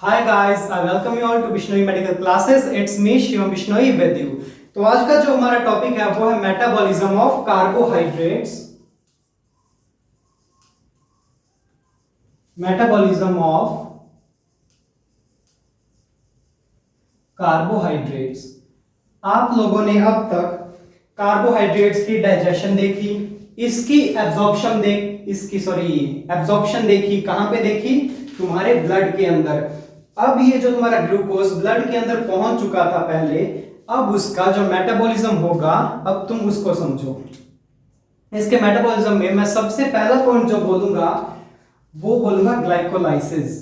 Hi guys, I welcome you all to Bishnoi Medical Classes. It's me Shivam Bishnoi with you. तो आज का जो हमारा topic है वो है metabolism of carbohydrates. Metabolism of carbohydrates. आप लोगों ने अब तक कार्बोहाइड्रेट्स की डाइजेशन देखी, इसकी एब्जॉर्प्शन देखी। कहां पे देखी? तुम्हारे ब्लड के अंदर। अब ये जो तुम्हारा ग्लूकोज ब्लड के अंदर पहुंच चुका था पहले, अब उसका जो मेटाबॉलिज्म होगा, अब तुम उसको समझो। इसके मेटाबॉलिज्म में मैं सबसे पहला पॉइंट जो बोलूंगा वो बोलूंगा ग्लाइकोलाइसिस।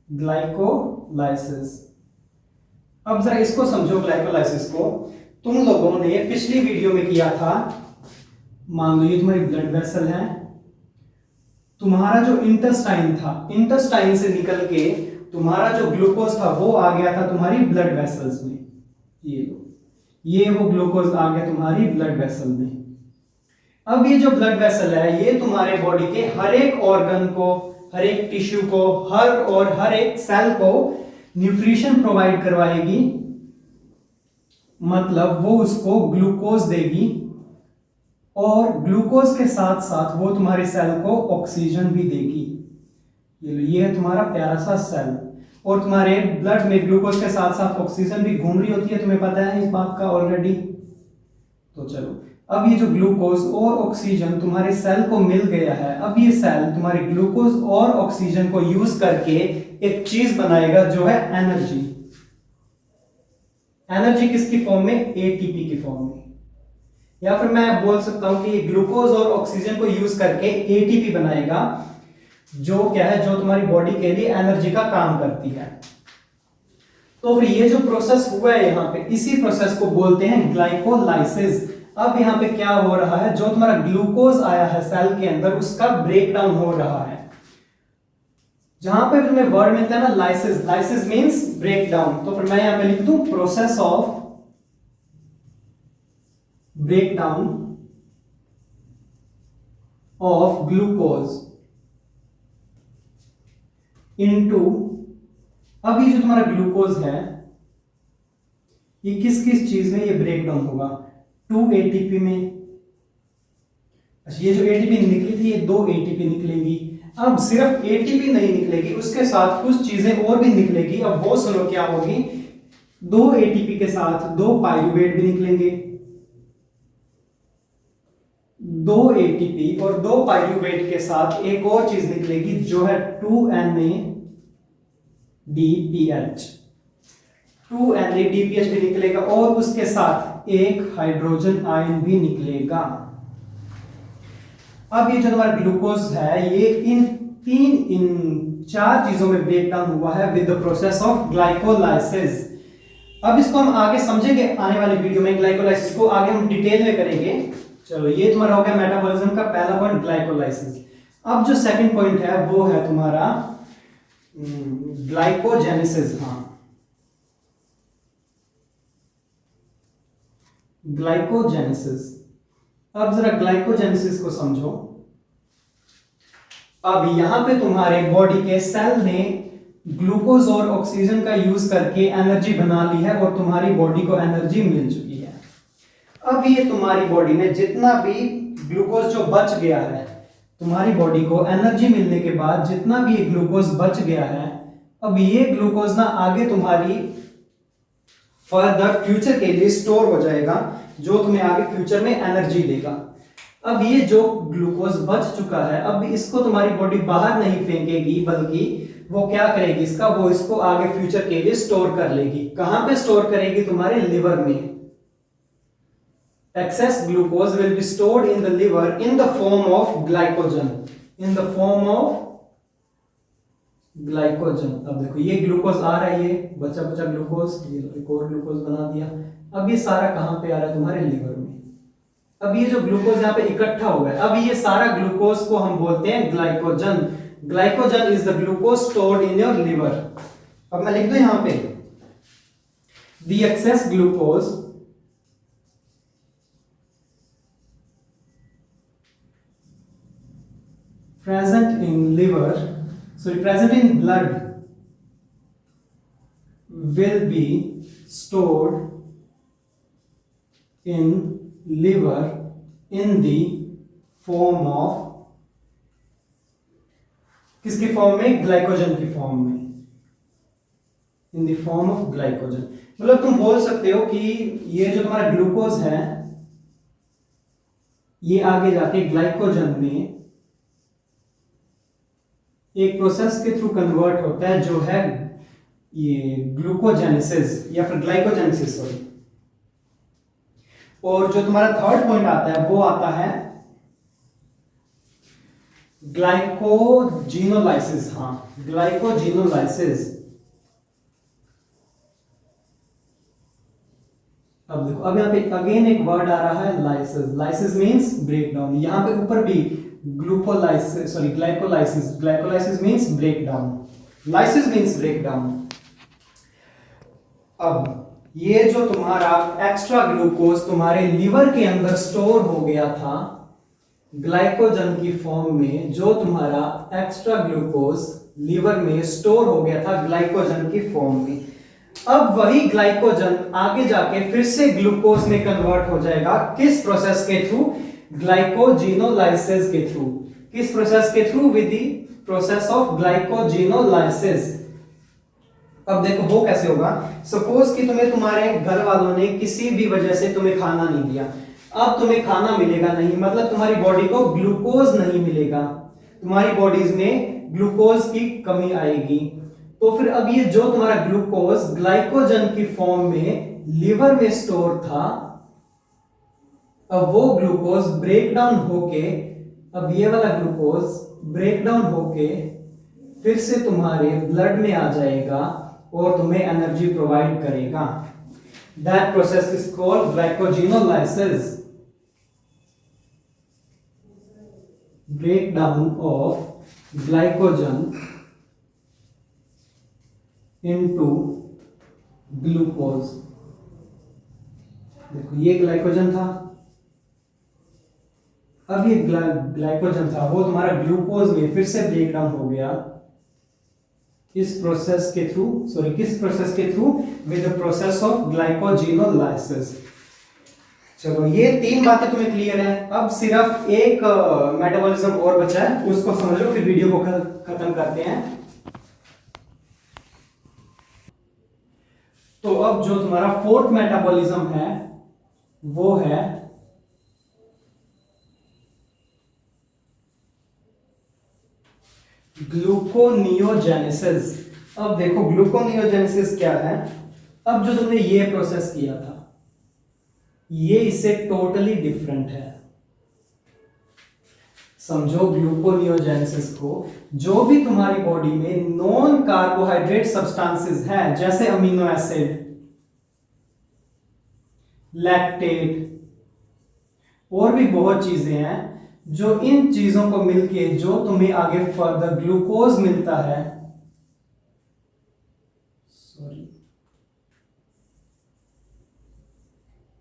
ग्लाइकोलाइसिस। अब जरा इसको समझो, ग्लाइकोलाइसिस को। तुम लोगों ने पिछली वीडियो में किया था। मान लो ये तुम्हारी ब्लड वेसल है, तुम्हारा जो इंटेस्टाइन था, इंटेस्टाइन से निकल के तुम्हारा जो ग्लूकोज था वो आ गया था तुम्हारी ब्लड वेसल्स में। ये लो, ये वो ग्लूकोज आ गया तुम्हारी ब्लड वेसल में। अब ये जो ब्लड वेसल है ये तुम्हारे बॉडी के हर एक ऑर्गन को, हर एक टिश्यू को, हर एक सेल को न्यूट्रिशन प्रोवाइड करवाएगी। मतलब वो उसको ग्लूकोज देगी और ग्लूकोज के साथ साथ वो तुम्हारे सेल को ऑक्सीजन भी देगी। ये लो, ये है तुम्हारा प्यारा सा सेल। और तुम्हारे ब्लड में ग्लूकोज के साथ साथ ऑक्सीजन भी घूम रही होती है, तुम्हें पता है इस बात का ऑलरेडी। तो चलो, अब ये जो ग्लूकोज और ऑक्सीजन तुम्हारे सेल को मिल गया है, अब ये सेल तुम्हारे ग्लूकोज और ऑक्सीजन को यूज करके एक चीज बनाएगा जो है एनर्जी। एनर्जी किसकी फॉर्म में? एटीपी की फॉर्म में। या फिर मैं बोल सकता हूं कि ग्लूकोज और ऑक्सीजन को यूज करके एटीपी बनाएगा, जो क्या है, जो तुम्हारी बॉडी के लिए एनर्जी का काम करती है। तो फिर ये जो प्रोसेस हुआ है यहां पे, इसी प्रोसेस को बोलते हैं ग्लाइकोलाइसिस। अब यहां पे क्या हो रहा है, जो तुम्हारा ग्लूकोज आया है सेल के अंदर उसका ब्रेक डाउन हो रहा है। जहां पे तुम्हें वर्ड मिलता है ना lysis, lysis means break down. तो फिर मैं यहां पे लिख दूं process of breakdown of glucose into। अब ये जो तुम्हारा ग्लूकोज है ये किस किस चीज में ये ब्रेक डाउन होगा? 2 एटीपी में। अच्छा, ये जो एटीपी निकली थी ये 2 एटीपी निकलेंगी। अब सिर्फ एटीपी नहीं निकलेगी, उसके साथ कुछ चीजें और भी निकलेगी। अब वो सुनो क्या होगी, 2 एटीपी के साथ 2 पाइरुवेट भी निकलेंगे। 2 एटीपी और 2 पाइरुवेट के साथ एक और चीज निकलेगी जो है 2NADPH। 2NADPH भी निकलेगा और उसके साथ एक हाइड्रोजन आयन भी निकलेगा। अब ये जो हमारा ग्लूकोज है ये इन चार चीजों में ब्रेक डाउन हुआ है with the process of glycolysis. अब इसको हम आगे समझेंगे आने वाली वीडियो में। ग्लाइकोलाइसिस को आगे हम डिटेल में करेंगे। चलो, ये तुम्हारा हो गया मेटाबॉलिज्म का पहला पॉइंट, ग्लाइकोलाइसिस। अब जो सेकंड पॉइंट है वो है तुम्हारा ग्लाइकोजेनेसिस। हाँ, ग्लाइकोजेनेसिस। अब जरा ग्लाइकोजेनेसिस को समझो। अब यहां पे तुम्हारे बॉडी के सेल ने ग्लूकोज और ऑक्सीजन का यूज करके एनर्जी बना ली है और तुम्हारी बॉडी को एनर्जी मिल चुकी है। अब ये तुम्हारी बॉडी में जितना भी ग्लूकोज जो बच गया है, तुम्हारी बॉडी को एनर्जी मिलने के बाद जितना भी ग्लूकोज बच गया है, अब ये ग्लूकोज ना आगे तुम्हारी फर्दर फ्यूचर के लिए स्टोर हो जाएगा, जो तुम्हें आगे फ्यूचर में एनर्जी देगा। अब ये जो ग्लूकोज बच चुका है, अब इसको तुम्हारी बॉडी बाहर नहीं फेंकेगी, बल्कि वो क्या करेगी, वो इसको आगे फ्यूचर के लिए स्टोर कर लेगी। कहां पे स्टोर करेगी? तुम्हारे लिवर में। Excess glucose will be stored in the liver in the form of glycogen. In the form of glycogen. अब देखो ये ग्लूकोज आ रहा है, ये बचा बचा ग्लूकोज, ये एक और ग्लूकोज बना दिया। अब ये सारा कहां पे आ रहा है? तुम्हारे लिवर में। अब ये जो ग्लूकोज यहाँ पे इकट्ठा हुआ है, अब ये सारा ग्लूकोज को हम बोलते हैं glycogen. Glycogen is the glucose stored in your liver. अब मैं लिख दूं यहां पे the access glucose present in liver, sorry, present in blood will be stored in liver in the form of, किसकी फॉर्म में? ग्लाइकोजन की फॉर्म में, in the form of glycogen. मतलब तुम बोल सकते हो कि ये जो तुम्हारा ग्लूकोज है ये आगे जाके ग्लाइकोजन में एक प्रोसेस के थ्रू कन्वर्ट होता है जो है ये ग्लूकोजेनेसिस या फिर ग्लाइकोजेनेसिस, सॉरी। और जो तुम्हारा थर्ड पॉइंट आता है वो आता है ग्लाइकोजिनोलाइसिस। हाँ, ग्लाइकोजिनोलाइसिस। अब देखो, अब यहाँ पे अगेन एक वर्ड आ रहा है lysis. Lysis means break down. यहाँ पे ऊपर भी glucolysis, sorry, glycolysis. Glycolysis means break down, lysis means break down. अब ये जो तुम्हारा एक्स्ट्रा ग्लूकोज तुम्हारे लिवर के अंदर स्टोर हो गया था ग्लाइकोजन की फॉर्म में, जो तुम्हारा एक्स्ट्रा ग्लूकोज लिवर में स्टोर हो गया था ग्लाइकोजन की फॉर्म में, अब वही ग्लाइकोजन आगे जाके फिर से ग्लूकोज में कन्वर्ट हो जाएगा। किस प्रोसेस के थ्रू? ग्लाइकोजिनोलाइसिस के थ्रू। किस प्रोसेस के through? With the process of glycogenolysis. अब देखो वो कैसे होगा। सपोज कि तुम्हें तुम्हारे घर वालों ने किसी भी वजह से तुम्हें खाना नहीं दिया, अब तुम्हें खाना मिलेगा नहीं, मतलब तुम्हारी बॉडी को ग्लूकोज नहीं मिलेगा, तुम्हारी बॉडीज में ग्लूकोज की कमी आएगी। तो फिर अब ये जो तुम्हारा ग्लूकोज ग्लाइकोजन की फॉर्म में लिवर में स्टोर था, अब वो ग्लूकोज ब्रेक डाउन होके, अब ये वाला ग्लूकोज ब्रेक डाउन होके फिर से तुम्हारे ब्लड में आ जाएगा और तुम्हें एनर्जी प्रोवाइड करेगा। That process is called glycogenolysis. breakdown of glycogen into glucose। देखो ये ग्लाइकोजन था, अब ये ग्लाइकोजन था वो तुम्हारा ग्लूकोज में फिर से ब्रेक डाउन हो गया इस प्रोसेस के थ्रू, सॉरी किस प्रोसेस के through? With the process of glycogenolysis. चलो ये तीन बातें तुम्हें क्लियर है। अब सिर्फ एक मेटाबॉलिज्म और बचा है, उसको समझो फिर वीडियो को खत्म करते हैं। तो अब जो तुम्हारा फोर्थ मेटाबॉलिज्म है वो है ग्लूकोनियोजेनेसिस। अब देखो ग्लूकोनियोजेनेसिस क्या है। अब जो तुमने ये प्रोसेस किया था ये इससे टोटली डिफरेंट है। समझो ग्लूकोनियोजेनेसिस को, जो भी तुम्हारी बॉडी में नॉन कार्बोहाइड्रेट सब्सटेंसेस हैं जैसे अमीनो एसिड, लैक्टेट और भी बहुत चीजें हैं, जो इन चीजों को मिलके जो तुम्हें आगे फर्दर ग्लूकोज मिलता है,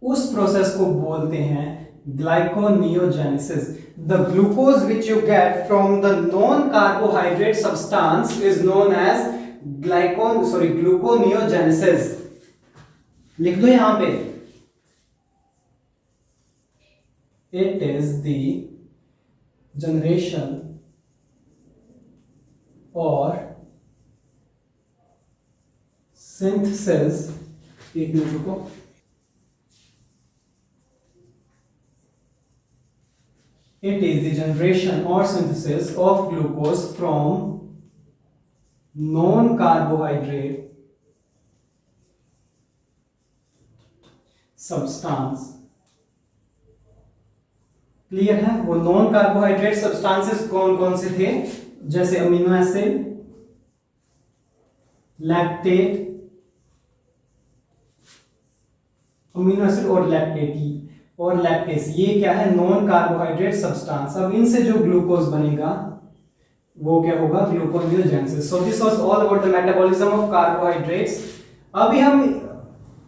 उस प्रोसेस को बोलते हैं glyconeogenesis. The glucose which you get from the non carbohydrate substance is known as gluconeogenesis. लिख दो यहां पे, इट इज द जनरेशन और सिंथेसिस, एक मिनट रुको, it is the generation or synthesis of glucose from non-carbohydrate substance। Clear है? वो non carbohydrate substances कौन कौन से थे? जैसे amino acid, lactate, amino acid और लैक्टेट और लैक्टेस, ये क्या है? Non carbohydrate substance. अब इनसे जो ग्लूकोज बनेगा वो क्या होगा? Gluconeogenesis. So this was all about the metabolism of carbohydrates. अभी हम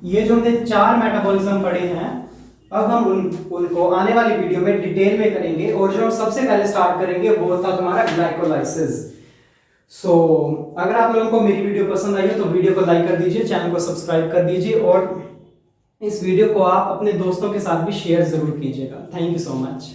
ये जो हमने चार मेटाबॉलिज्म पढ़े हैं, अब हम उनको आने वाली वीडियो में डिटेल में करेंगे, और जो हम सबसे पहले स्टार्ट करेंगे वो था तुम्हारा ग्लाइकोलाइसिस। सो अगर आप लोगों को मेरी वीडियो पसंद आई हो तो वीडियो को लाइक कर दीजिए, चैनल को सब्सक्राइब कर दीजिए, और इस वीडियो को आप अपने दोस्तों के साथ भी शेयर जरूर कीजिएगा। Thank you so much.